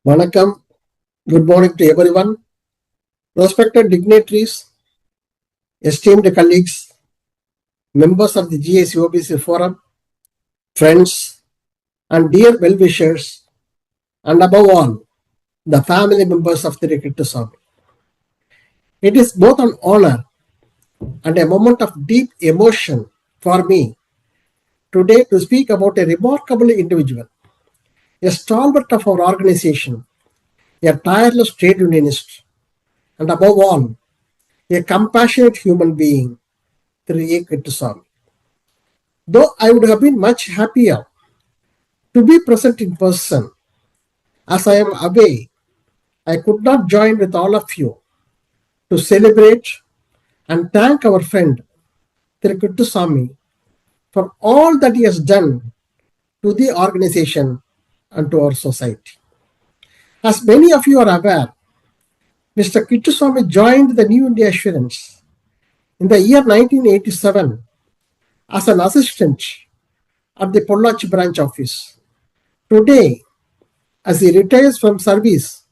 Vanakkam, good morning to everyone. Respected dignitaries, esteemed colleagues, members of the GACOBC Forum, friends, and dear well-wishers, and above all, the family members of the A.KITTUSAMY. It is both an honor and a moment of deep emotion for me today to speak about a remarkable individual, a stalwart of our organization, a tireless trade unionist, and above all, a compassionate human being, Sri A.KITTUSAMY. Though I would have been much happier to be present in person, as I am away, I could not join with all of you to celebrate and thank our friend Sri A.KITTUSAMY for all that he has done to the organization and to our society. As many of you are aware, Mr. A.KITTUSAMY joined the New India Assurance in the year 1987 as an assistant at the Pollachi branch office. Today, as he retires from service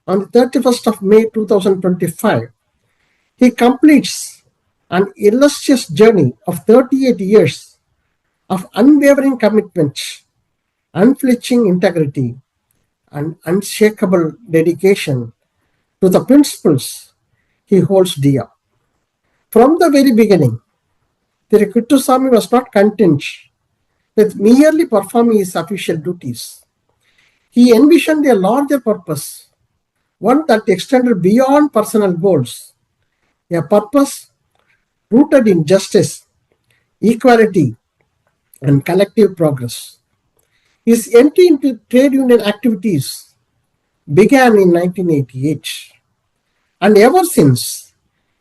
on the 31st of May 2025, he completes an illustrious journey of 38 years of unwavering commitment, unflinching integrity, and unshakable dedication to the principles he holds dear. From the very beginning, Sri A.KITTUSAMY was not content with merely performing his official duties. He envisioned a larger purpose, one that extended beyond personal goals, a purpose rooted in justice, equality, and collective progress. His entry into trade union activities began in 1988, and ever since,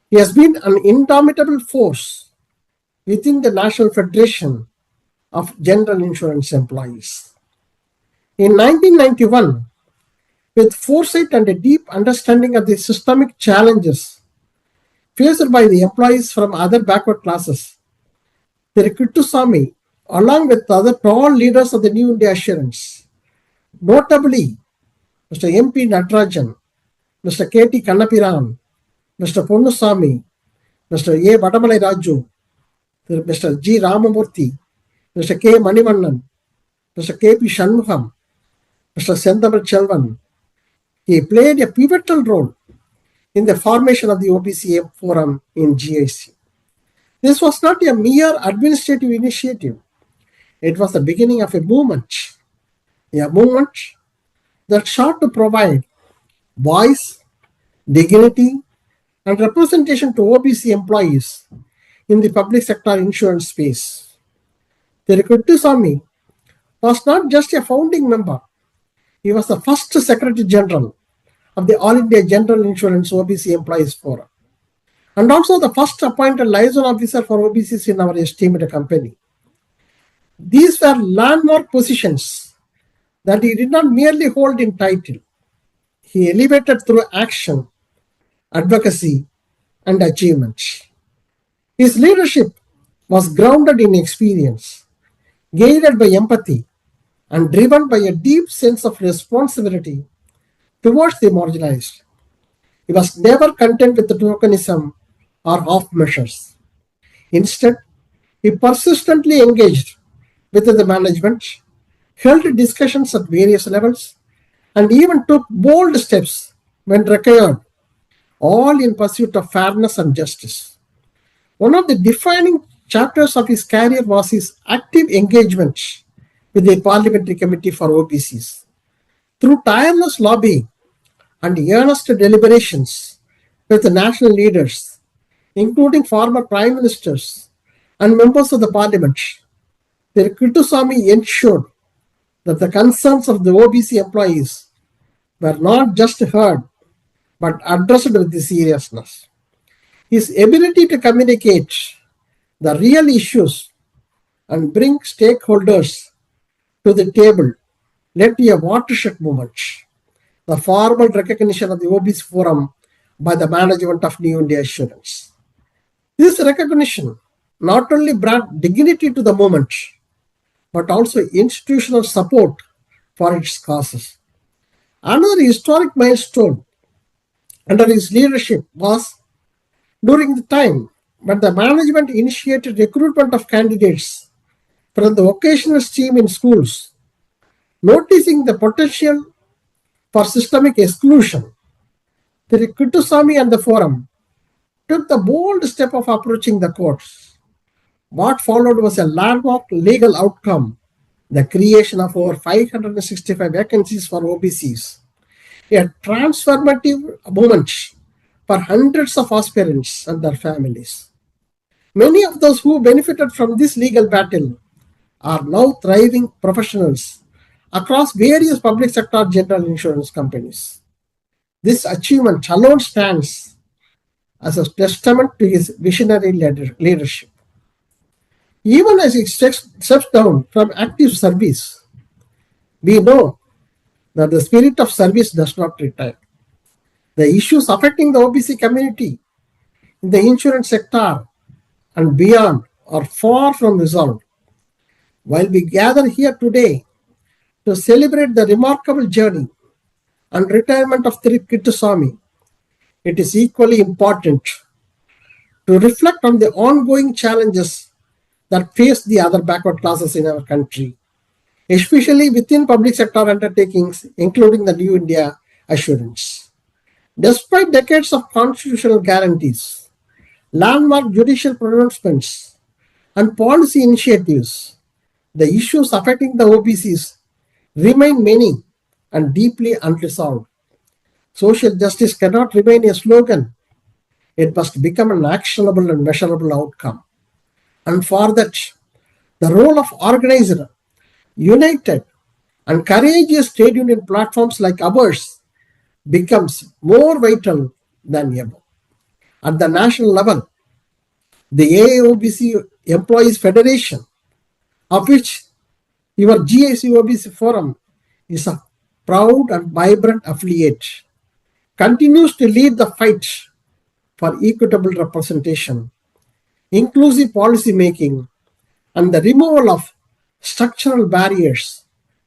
he has been an indomitable force within the National Federation of General Insurance Employees. In 1991, with foresight and a deep understanding of the systemic challenges faced by the employees from other backward classes, Sri A.KITTUSAMY, along with other tall leaders of the New India Assurance, notably Mr. M.P. Natarajan, Mr. K.T. Kannapiran, Mr. Ponnusamy, Mr. A. Vadamalai Raju, Mr. G. Ramamurthy, Mr. K. Manivannan, Mr. K.P. Shanmugam, Mr. Senthamil Chelvan, he played a pivotal role in the formation of the OBC Forum in GIC. This was not a mere administrative initiative. It was the beginning of a movement that sought to provide voice, dignity, and representation to OBC employees in the public sector insurance space. Sri A.KITTUSAMY was not just a founding member, he was the first Secretary General of the All India General Insurance OBC Employees Forum, and also the first appointed liaison officer for OBCs in our esteemed company. These were landmark positions that he did not merely hold in title. He elevated through action, advocacy, and achievement. His leadership was grounded in experience, guided by empathy, and driven by a deep sense of responsibility towards the marginalized. He was never content with the tokenism or half measures. Instead, he persistently engaged with the management, held discussions at various levels, and even took bold steps when required, all in pursuit of fairness and justice. One of the defining chapters of his career was his active engagement with the Parliamentary Committee for OBCs. Through tireless lobbying and earnest deliberations with the national leaders, including former prime ministers and members of the parliament, Sri A.KITTUSAMY ensured that the concerns of the OBC employees were not just heard but addressed with seriousness. His ability to communicate the real issues and bring stakeholders to the table led to a watershed movement, the formal recognition of the OBC Forum by the management of New India Assurance. This recognition not only brought dignity to the movement, but also institutional support for its causes. Another historic milestone under his leadership was during the time when the management initiated recruitment of candidates from the vocational stream in schools, noticing the potential for systemic exclusion. The Kittusamy and the Forum took the bold step of approaching the courts. What followed was a landmark legal outcome, the creation of over 565 vacancies for OBCs, a transformative moment for hundreds of aspirants and their families. Many of those who benefited from this legal battle are now thriving professionals across various public sector general insurance companies. This achievement alone stands as a testament to his visionary leadership. Even as he steps down from active service, we know that the spirit of service does not retire. The issues affecting the OBC community in the insurance sector and beyond are far from resolved. While we gather here today to celebrate the remarkable journey and retirement of Kittusamy, it is equally important to reflect on the ongoing challenges that face the other backward classes in our country, especially within public sector undertakings, including the New India Assurance. Despite decades of constitutional guarantees, landmark judicial pronouncements, and policy initiatives, the issues affecting the OBCs remain many and deeply unresolved. Social justice cannot remain a slogan. It must become an actionable and measurable outcome. And for that, the role of organized, united, and courageous trade union platforms like ours becomes more vital than ever. At the national level, the AIOBC Employees Federation, of which your GACOBC Forum is a proud and vibrant affiliate, continues to lead the fight for equitable representation, inclusive policy making, and the removal of structural barriers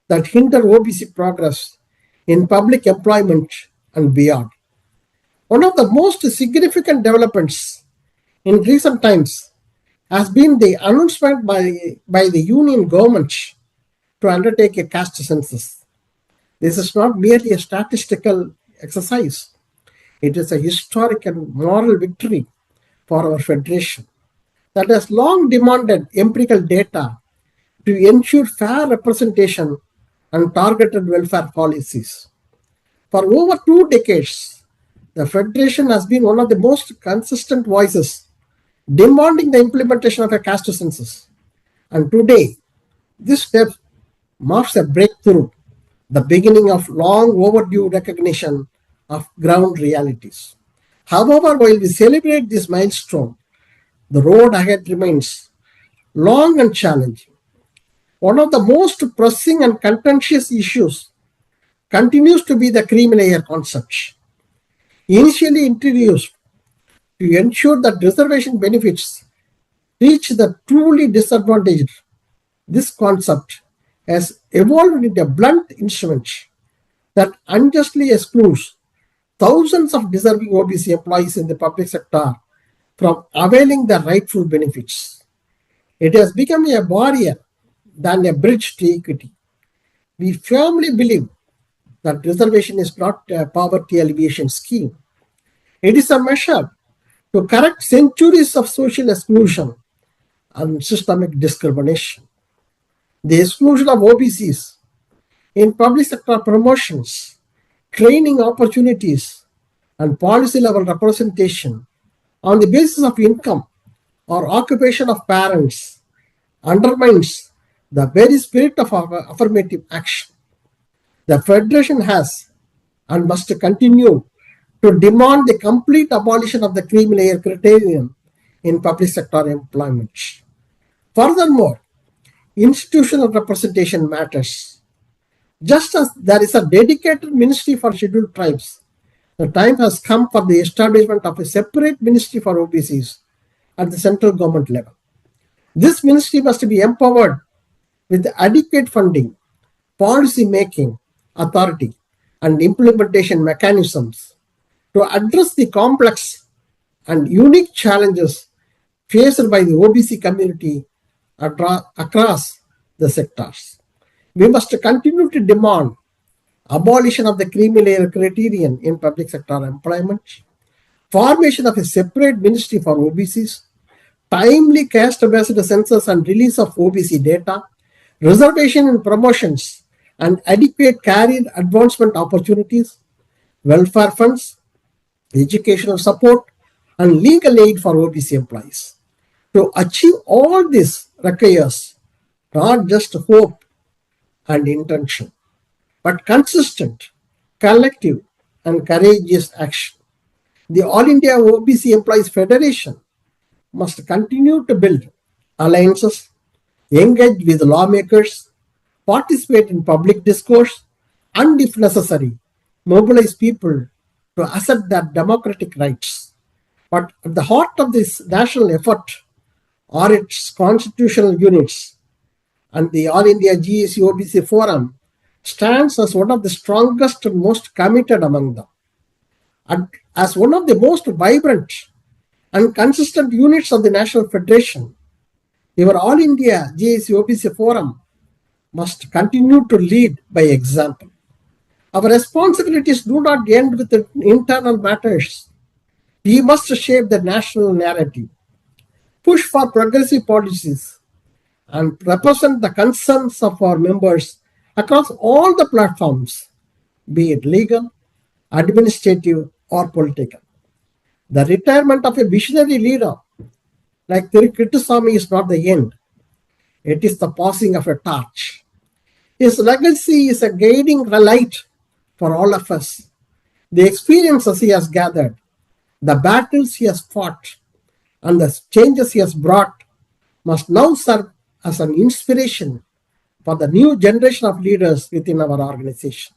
that hinder OBC progress in public employment and beyond. One of the most significant developments in recent times has been the announcement by the union government to undertake a caste census. This is not merely a statistical exercise. It is a historic and moral victory for our federation that has long demanded empirical data to ensure fair representation and targeted welfare policies. For over 2 decades, the Federation has been one of the most consistent voices demanding the implementation of a caste census. And today, this step marks a breakthrough, the beginning of long overdue recognition of ground realities. However, while we celebrate this milestone, the road ahead remains long and challenging. One of the most pressing and contentious issues continues to be the creamy layer concept. Initially introduced to ensure that reservation benefits reach the truly disadvantaged, this concept has evolved into a blunt instrument that unjustly excludes thousands of deserving OBC employees in the public sector from availing their rightful benefits. It has become a barrier than a bridge to equity. We firmly believe that reservation is not a poverty alleviation scheme. It is a measure to correct centuries of social exclusion and systemic discrimination. The exclusion of OBCs in public sector promotions, training opportunities, and policy level representation on the basis of income or occupation of parents undermines the very spirit of affirmative action. The Federation has and must continue to demand the complete abolition of the creamy layer criterion in public sector employment. Furthermore, institutional representation matters. Just as there is a dedicated ministry for scheduled tribes, the time has come for the establishment of a separate ministry for OBCs at the central government level. This ministry must be empowered with adequate funding, policy making authority, and implementation mechanisms to address the complex and unique challenges faced by the OBC community across the sectors. We must continue to demand abolition of the creamy layer criterion in public sector employment, formation of a separate ministry for OBCs, timely caste-based census and release of OBC data, reservation in promotions and adequate career advancement opportunities, welfare funds, educational support, and legal aid for OBC employees. To achieve all this requires not just hope and intention, but consistent, collective, and courageous action. The All India OBC Employees Federation must continue to build alliances, engage with lawmakers, participate in public discourse, and if necessary, mobilize people to assert their democratic rights. But at the heart of this national effort are its constitutional units, and the All India GAC OBC Forum stands as one of the strongest and most committed among them. And as one of the most vibrant and consistent units of the National Federation, your All India GAC OBC Forum must continue to lead by example. Our responsibilities do not end with the internal matters. We must shape the national narrative, push for progressive policies, and represent the concerns of our members across all the platforms, be it legal, administrative, or political. The retirement of a visionary leader like A.KITTUSAMY is not the end. It is the passing of a torch. His legacy is a guiding light for all of us. The experiences he has gathered, the battles he has fought, and the changes he has brought must now serve as an inspiration for the new generation of leaders within our organization.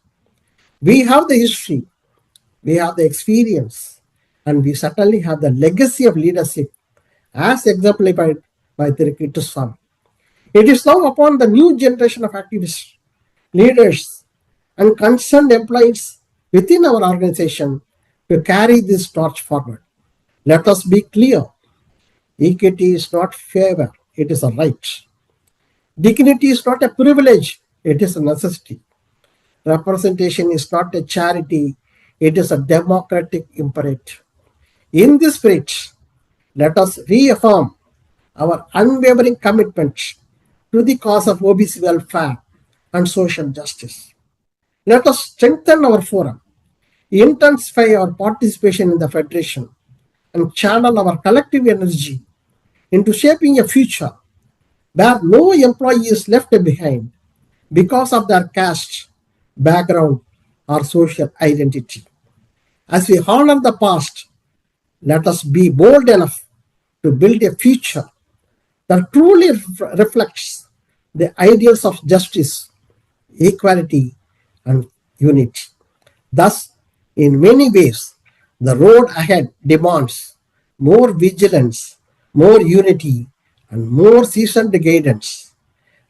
We have the history, we have the experience, and we certainly have the legacy of leadership as exemplified by A.KITTUSAMY. It is now upon the new generation of activists, leaders, and concerned employees within our organization to carry this torch forward. Let us be clear. Equity is not favor, it is a right. Dignity is not a privilege, it is a necessity. Representation is not a charity, it is a democratic imperative. In this spirit, let us reaffirm our unwavering commitment to the cause of OBC welfare and social justice. Let us strengthen our forum, intensify our participation in the Federation, and channel our collective energy into shaping a future where no employee is left behind because of their caste, background, or social identity. As we honor the past, let us be bold enough to build a future that truly reflects the ideals of justice, equality, and unity. Thus, in many ways, the road ahead demands more vigilance, more unity, and more seasoned guidance.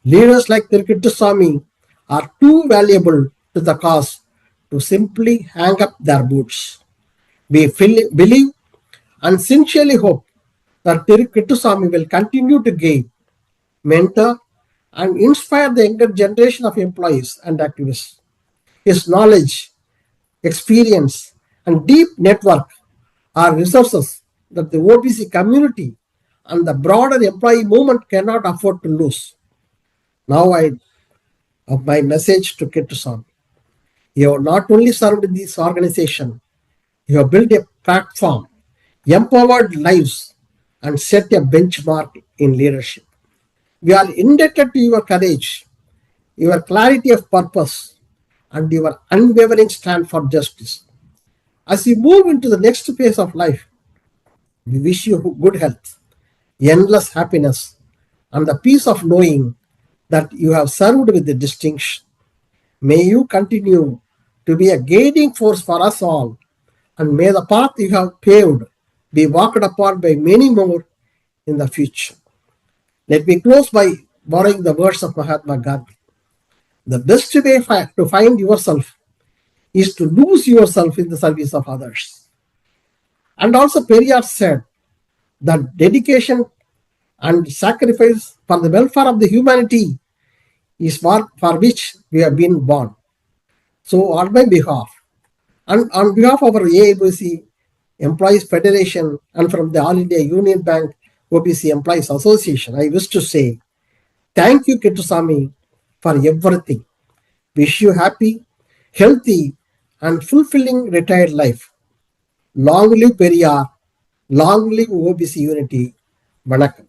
Leaders like A.KITTUSAMY are too valuable to the cause to simply hang up their boots. We believe and sincerely hope that A.KITTUSAMY will continue to guide, mentor, and inspire the younger generation of employees and activists. His knowledge, experience, and deep network are resources that the OBC community and the broader employee movement cannot afford to lose. Now I have my message to A.KITTUSAMY. You have not only served this organization, you have built a platform, empowered lives, and set a benchmark in leadership. We are indebted to your courage, your clarity of purpose, and your unwavering stand for justice. As you move into the next phase of life, we wish you good health, endless happiness, and the peace of knowing that you have served with distinction. May you continue to be a guiding force for us all, and may the path you have paved be walked upon by many more in the future. Let me close by borrowing the words of Mahatma Gandhi. The best way to find yourself is to lose yourself in the service of others. And also Periyar said that dedication and sacrifice for the welfare of the humanity is for which we have been born. So on my behalf and on behalf of our AIOBC Employees Federation and from the All India Union Bank OBC Employees Association, I wish to say thank you, Kittusamy, for everything. Wish you happy, healthy and fulfilling retired life. Long live Periyar, long live OBC unity. Vanakkam.